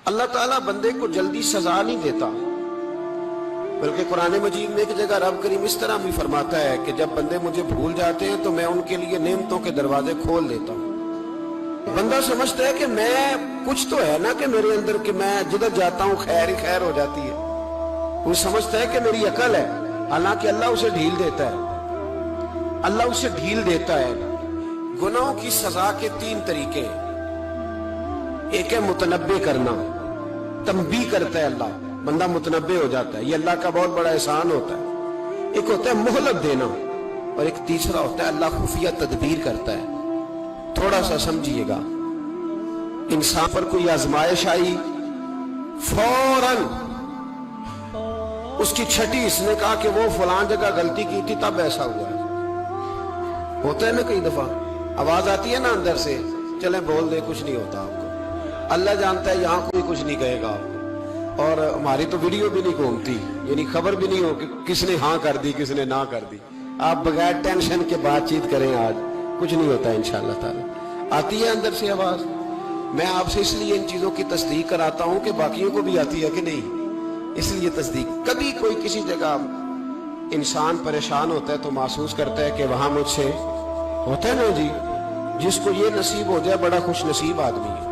اللہ تعالیٰ بندے کو جلدی سزا نہیں دیتا، بلکہ قرآن مجید میں ایک جگہ رب کریم اس طرح بھی فرماتا ہے کہ جب بندے مجھے بھول جاتے ہیں تو میں ان کے لیے نعمتوں کے دروازے کھول دیتا ہوں۔ بندہ سمجھتا ہے کہ میں کچھ تو ہے نا کہ میرے اندر کہ میں جدھر جاتا ہوں خیر ہی خیر ہو جاتی ہے، وہ سمجھتا ہے کہ میری عقل ہے، حالانکہ اللہ اسے ڈھیل دیتا ہے۔ اللہ اسے ڈھیل دیتا ہے۔ گناہوں کی سزا کے 3 طریقے، ایک ہے متنبع کرنا، تنبیہ کرتا ہے اللہ، بندہ متنبع ہو جاتا ہے، یہ اللہ کا بہت بڑا احسان ہوتا ہے۔ ایک ہوتا ہے مہلت دینا، اور ایک تیسرا ہوتا ہے اللہ خفیہ تدبیر کرتا ہے۔ تھوڑا سا سمجھیے گا، انسان پر کوئی آزمائش آئی، فوراً اس کی چھٹی اس نے کہا کہ وہ فلان جگہ غلطی کی تھی تب ایسا ہوا ہے۔ ہوتا ہے نا کئی دفعہ آواز آتی ہے نا اندر سے، چلیں بول دے کچھ نہیں ہوتا آپ کو، اللہ جانتا ہے یہاں کوئی کچھ نہیں کہے گا آپ کو، اور ہماری تو ویڈیو بھی نہیں گھومتی، یعنی خبر بھی نہیں ہو کہ کس نے ہاں کر دی کس نے نہ کر دی۔ آپ بغیر ٹینشن کے بات چیت کریں، آج کچھ نہیں ہوتا انشاءاللہ تعالی۔ آتی ہے اندر سے آواز، میں آپ سے اس لیے ان چیزوں کی تصدیق کراتا ہوں کہ باقیوں کو بھی آتی ہے کہ نہیں، اس لیے تصدیق۔ کبھی کوئی کسی جگہ انسان پریشان ہوتا ہے تو محسوس کرتا ہے کہ وہاں مجھ سے ہوتا ہے نا جی، جس کو یہ نصیب ہو جائے بڑا خوش نصیب آدمی ہے۔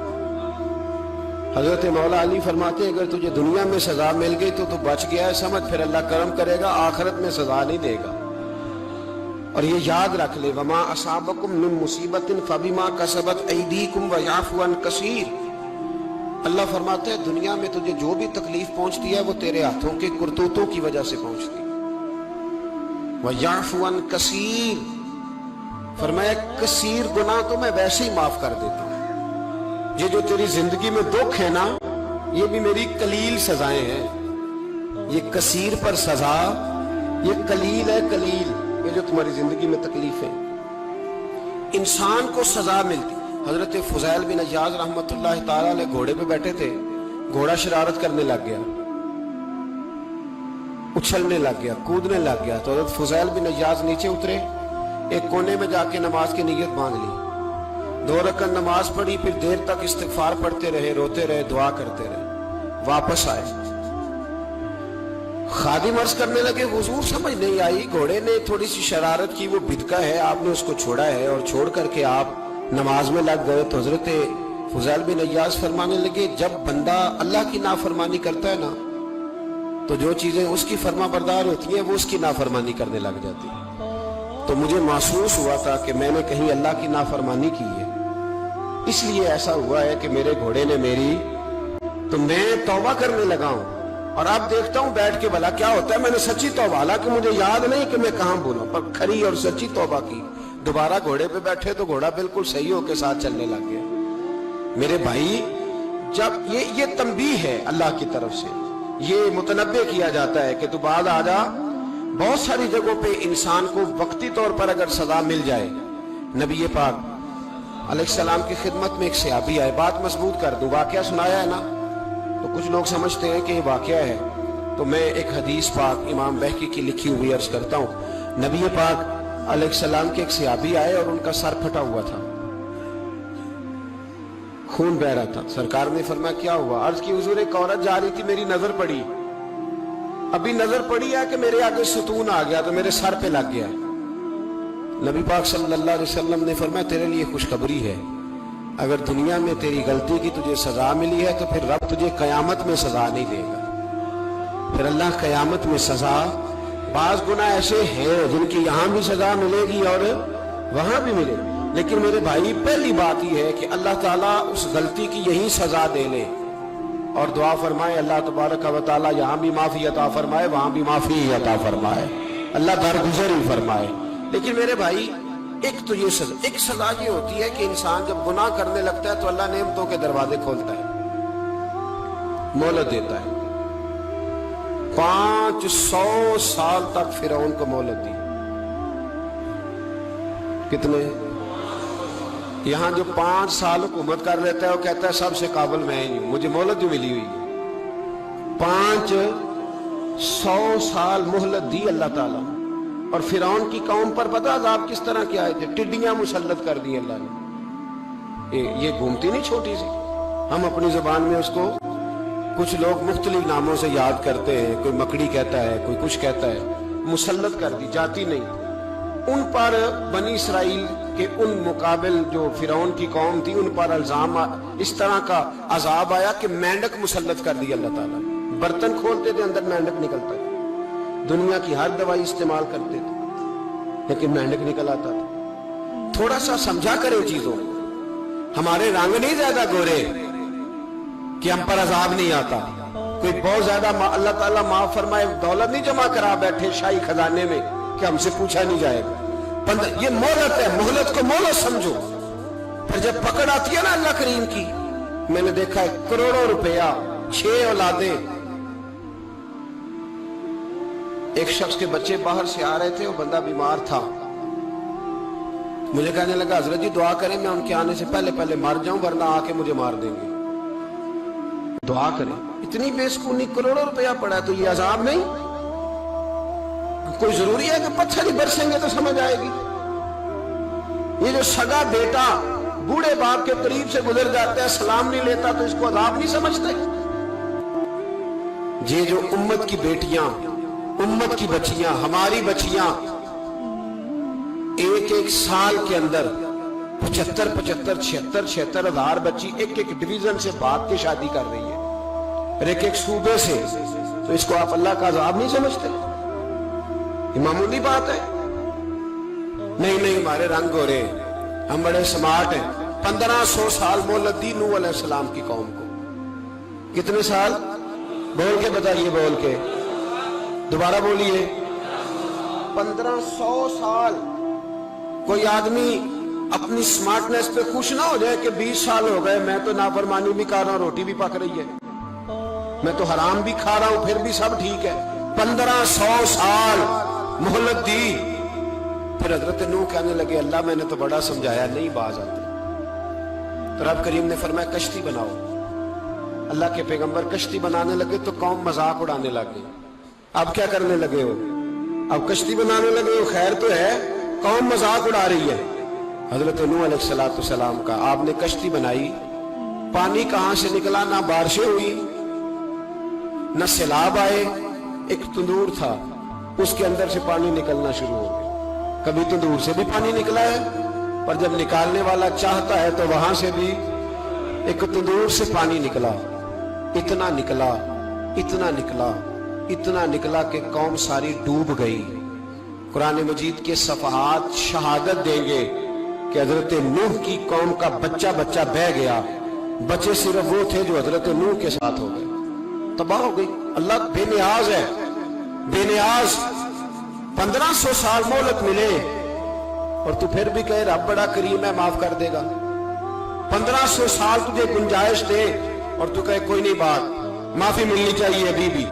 حضرت مولا علی فرماتے ہیں اگر تجھے دنیا میں سزا مل گئی تو بچ گیا ہے، سمجھ پھر اللہ کرم کرے گا، آخرت میں سزا نہیں دے گا۔ اور یہ یاد رکھ لے، وما اصابکم من مصیبت فبما کسبت ایدیکم ویعفو عن کثیر۔ اللہ فرماتا ہے دنیا میں تجھے جو بھی تکلیف پہنچتی ہے وہ تیرے ہاتھوں کے کرتوتوں کی وجہ سے پہنچتی ہے۔ ویعفو عن کثیر، فرمایا کثیر گناہ تو میں ویسے ہی معاف کر دیتا ہوں، یہ جو تیری زندگی میں دکھ ہے نا یہ بھی میری قلیل سزائیں ہیں، یہ کثیر پر سزا، یہ قلیل ہے، قلیل یہ جو تمہاری زندگی میں تکلیف ہے۔ انسان کو سزا ملتی۔ حضرت فضیل بن عیاض رحمت اللہ تعالی علیہ گھوڑے پہ بیٹھے تھے، گھوڑا شرارت کرنے لگ گیا، اچھلنے لگ گیا، کودنے لگ گیا، تو حضرت فضیل بن عیاض نیچے اترے، ایک کونے میں جا کے نماز کی نیت باندھ لی، 2 رکعت نماز پڑھی، پھر دیر تک استغفار پڑھتے رہے، روتے رہے، دعا کرتے رہے، واپس آئے۔ خادم عرض کرنے لگے حضور سمجھ نہیں آئی، گھوڑے نے تھوڑی سی شرارت کی، وہ بدکا ہے، آپ نے اس کو چھوڑا ہے اور چھوڑ کر کے آپ نماز میں لگ گئے۔ تو حضرت فضیل بن عیاض فرمانے لگے جب بندہ اللہ کی نافرمانی کرتا ہے نا تو جو چیزیں اس کی فرما بردار ہوتی ہیں وہ اس کی نافرمانی کرنے لگ جاتی ہیں۔ تو مجھے محسوس ہوا تھا کہ میں نے کہیں اللہ کی نافرمانی کی ہے، اس لیے ایسا ہوا ہے کہ میرے گھوڑے نے میری، تو میں توبہ کرنے لگا ہوں، اور اب دیکھتا ہوں بیٹھ کے بھلا کیا ہوتا ہے۔ میں نے سچی توبہ، حالانکہ مجھے یاد نہیں کہ میں کہاں بولا، پر کھری اور سچی توبہ کی۔ دوبارہ گھوڑے پہ بیٹھے تو گھوڑا بالکل صحیح ہو کے ساتھ چلنے لگ گیا۔ میرے بھائی جب یہ تنبیہ ہے اللہ کی طرف سے، یہ متنبع کیا جاتا ہے کہ تو بعد آ جا۔ بہت ساری جگہوں پہ انسان کو وقتی طور پر اگر سزا مل جائے، نبی پاک علیہ السلام کی خدمت میں ایک صحابی آئے، بات مضبوط کر دوں، واقعہ سنایا ہے نا تو کچھ لوگ سمجھتے ہیں کہ یہ واقعہ ہے، تو میں ایک حدیث پاک امام بہقی کی لکھی ہوئی عرض کرتا ہوں۔ نبی پاک علیہ السلام کے ایک صحابی آئے اور ان کا سر پھٹا ہوا تھا، خون بہ رہا تھا۔ سرکار نے فرمایا کیا ہوا؟ عرض کی حضور ایک عورت جا رہی تھی، میری نظر پڑی، ابھی نظر پڑی ہے کہ میرے آگے ستون آ گیا تو میرے سر پہ لگ گیا۔ نبی پاک صلی اللہ علیہ وسلم نے فرمایا تیرے لیے خوشخبری ہے، اگر دنیا میں تیری غلطی کی تجھے سزا ملی ہے تو پھر رب تجھے قیامت میں سزا نہیں دے گا۔ پھر اللہ قیامت میں سزا، بعض گناہ ایسے ہیں جن کی یہاں بھی سزا ملے گی اور وہاں بھی ملے گی، لیکن میرے بھائی پہلی بات یہ ہے کہ اللہ تعالیٰ اس غلطی کی یہی سزا دے لے، اور دعا فرمائے اللہ تبارک و تعالیٰ یہاں بھی معافی عطا فرمائے، وہاں بھی معافی عطا فرمائے، اللہ درگزر ہی فرمائے۔ لیکن میرے بھائی ایک تو یہ سزا، ایک سزا یہ ہوتی ہے کہ انسان جب گناہ کرنے لگتا ہے تو اللہ نعمتوں کے دروازے کھولتا ہے، مہلت دیتا ہے۔ 500 سال تک فرعون کو مہلت دی، کتنے؟ یہاں جو 5 سال حکومت کر لیتا ہے وہ کہتا ہے سب سے قابل میں ہی ہوں، مجھے مہلت جو ملی ہوئی ہے۔ 500 سال مہلت دی اللہ تعالیٰ، اور فرعون کی قوم پر پتہ عذاب کس طرح کیا آئے تھے؟ ٹڈیاں مسلط کر دی اللہ نے۔ یہ گھومتی نہیں چھوٹی سی، ہم اپنی زبان میں اس کو کچھ لوگ مختلف ناموں سے یاد کرتے ہیں، کوئی مکڑی کہتا ہے، کوئی کچھ کہتا ہے، مسلط کر دی جاتی نہیں۔ ان پر بنی اسرائیل کے ان مقابل جو فرعون کی قوم تھی، ان پر الزام اس طرح کا عذاب آیا کہ مینڈک مسلط کر دی اللہ تعالیٰ۔ برتن کھولتے تھے، اندر مینڈک نکلتا تھا، دنیا کی ہر دوائی استعمال کرتے تھے لیکن مینڈک نکل آتا تھا۔ تھوڑا سا سمجھا کرے چیزوں، ہمارے رنگ نہیں زیادہ گورے کہ ہم پر عذاب نہیں آتا۔ کوئی بہت زیادہ اللہ تعالیٰ معاف فرمائے دولت نہیں جمع کرا بیٹھے شاہی خزانے میں کہ ہم سے پوچھا نہیں جائے گا۔ یہ مہلت ہے، مہلت کو مہلت سمجھو۔ پھر جب پکڑ آتی ہے نا اللہ کریم کی، میں نے دیکھا ہے کروڑوں روپیہ، 6 اولادیں، ایک شخص کے بچے باہر سے آ رہے تھے، وہ بندہ بیمار تھا، مجھے کہنے لگا حضرت جی دعا کریں میں ان کے آنے سے پہلے مر جاؤں ورنہ آ کے مجھے مار دیں گے، دعا کریں۔ اتنی بے سکونی، کروڑوں روپیہ پڑا ہے تو یہ عذاب نہیں؟ کوئی ضروری ہے کہ پتھر ہی برسیں گے تو سمجھ آئے گی؟ یہ جو سگا بیٹا بوڑھے باپ کے قریب سے گزر جاتا ہے، سلام نہیں لیتا تو اس کو عذاب نہیں سمجھتے؟ یہ جو امت کی بیٹیاں، امت کی بچیاں، ہماری بچیاں ایک سال کے اندر 75,000 ہزار بچی ایک ڈویژن سے بھاگ کے شادی کر رہی ہے اور ایک صوبے سے، تو اس کو آپ اللہ کا عذاب نہیں سمجھتے؟ یہ معمولی بات ہے؟ نہیں ہمارے رنگ ہو رہے، ہم بڑے سمارٹ ہیں۔ 1500 سال مہلت دی نوح علیہ السلام کی قوم کو۔ کتنے سال؟ بول کے بتائیے، بول کے دوبارہ بولیے۔ 1500 سال۔ کوئی آدمی اپنی سمارٹنس پہ خوش نہ ہو جائے کہ 20 سال ہو گئے میں تو نافرمانی بھی کر رہا ہوں، روٹی بھی پک رہی ہے، میں تو حرام بھی کھا رہا ہوں، پھر بھی سب ٹھیک ہے۔ 1500 سال مہلت دی۔ پھر حضرت نوح کہنے لگے اللہ میں نے تو بڑا سمجھایا، نہیں باز آتے۔ تو رب کریم نے فرمایا کشتی بناؤ۔ اللہ کے پیغمبر کشتی بنانے لگے تو قوم مذاق اڑانے لگے۔ اب کیا کرنے لگے ہو؟ اب کشتی بنانے لگے ہو، خیر تو ہے، قوم مذاق اڑا رہی ہے۔ حضرت نوح علیہ السلام کا آپ نے کشتی بنائی، پانی کہاں سے نکلا؟ نہ بارشیں ہوئی نہ سیلاب آئے، ایک تندور تھا اس کے اندر سے پانی نکلنا شروع ہو گیا۔ کبھی تندور سے بھی پانی نکلا ہے، پر جب نکالنے والا چاہتا ہے تو وہاں سے بھی ایک تندور سے پانی نکلا۔ اتنا نکلا، اتنا نکلا، اتنا نکلا کہ قوم ساری ڈوب گئی۔ قرآن مجید کے صفحات شہادت دیں گے کہ حضرت نوح کی قوم کا بچہ بہ گیا، بچے صرف وہ تھے جو حضرت نوح کے ساتھ ہو گئے، تباہ ہو گئی۔ اللہ بے نیاز ہے، بے نیاز۔ 1500 سال مہلت ملے اور تو پھر بھی کہے رب بڑا کریم ہے، معاف کر دے گا۔ 1500 سال تجھے گنجائش دے اور تو کہے کوئی نہیں، بات معافی ملنی چاہیے ابھی بھی۔